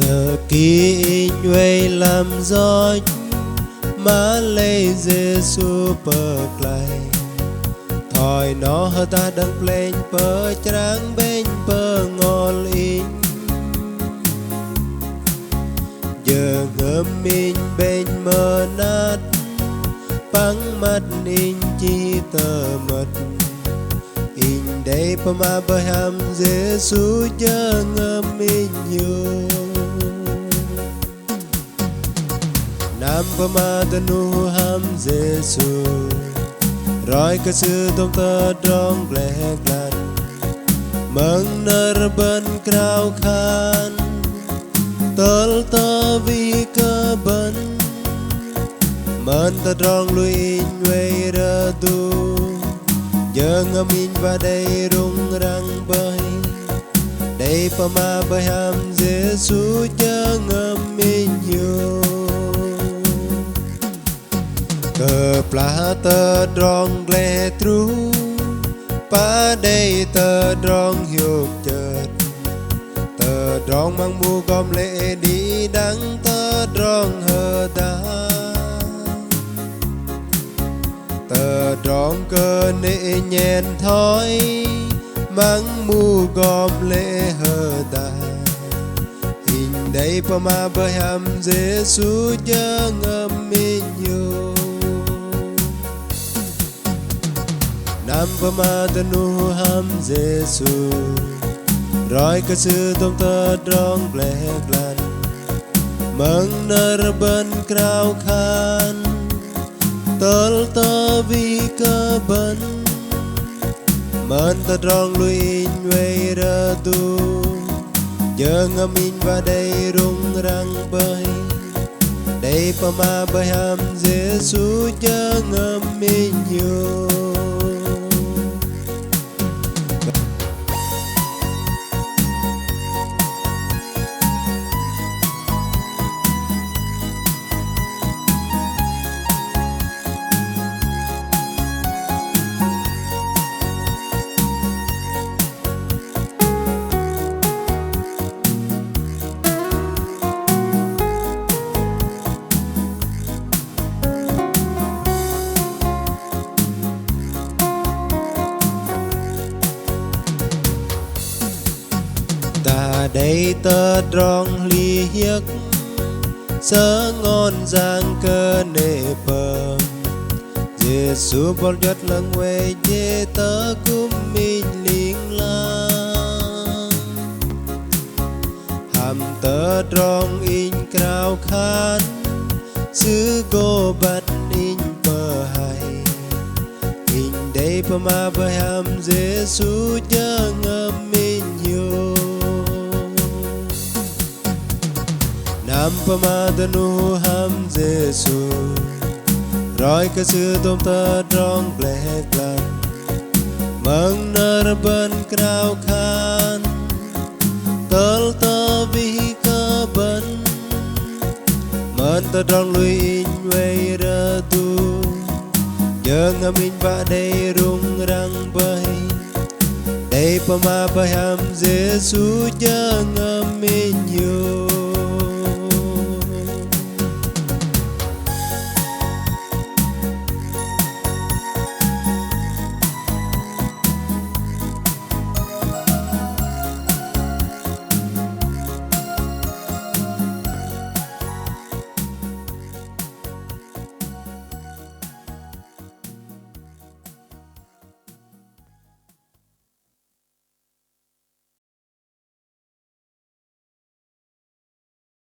Sợ kỳ nhuê làm gió má lê Giê-xu bờ clay thòi nó hơ ta đăng lên bờ tráng bên bờ ngol in giờ ngâm in bên mờ nát bắn mắt in chi tờ mật in đây pa ma bờ ham Giê-xu giờ ngâm in nhiều nam pa ma tanu ham Giê-xu rồi cái sự tông tơ trong lệ gan mừng nở bên krau khan tol tơ vi cơ bên mến ta trong lui quay ra tu giờ ngâm in và đây rung răng bơi đây pa ma bơi ham Giê-xu chớ ngâm in nhiều cơ pla tơ trong lệ tru pa đây tơ trong hiệp chợt tơ trong mang mu gom lệ đi đắng tơ trong hơ ta tơ trong cơ nệ nhẹn thói mang mu gom lệ hơ ta hình đây pa ma bơi ham Giê-xu chớ ngâm in nhiều nam pa ma tanu ham Giê-xu rồi cái sự tông tơ trong lệ gan mừng nở bên krau khan tol tơ vi cơ bên mến ta trong lui quay ra tu giờ ngâm in và đây rung răng bơi đây pa ma bơi ham Giê-xu chớ ngâm in nhiều ta đây tơ trong ly hiếc sớ ngon giang cơ nề bờm Giê-xu bol giọt lăng quê dê tơ cung mình liên lang hàm tơ trong in krau khan sư gô bắt in bờ hay in đây pa ma bơi ham Giê-xu chớ ngâm in nhiều nam pa ma tanu ham Giê-xu rồi cái sự tông tơ trong lệ gan mừng nở bên krau khan tol tơ vi cơ bên mến ta trong lui quay ra tu giờ ngâm in và đây rung răng bơi đây pa ma bơi ham Giê-xu chớ ngâm in nhiều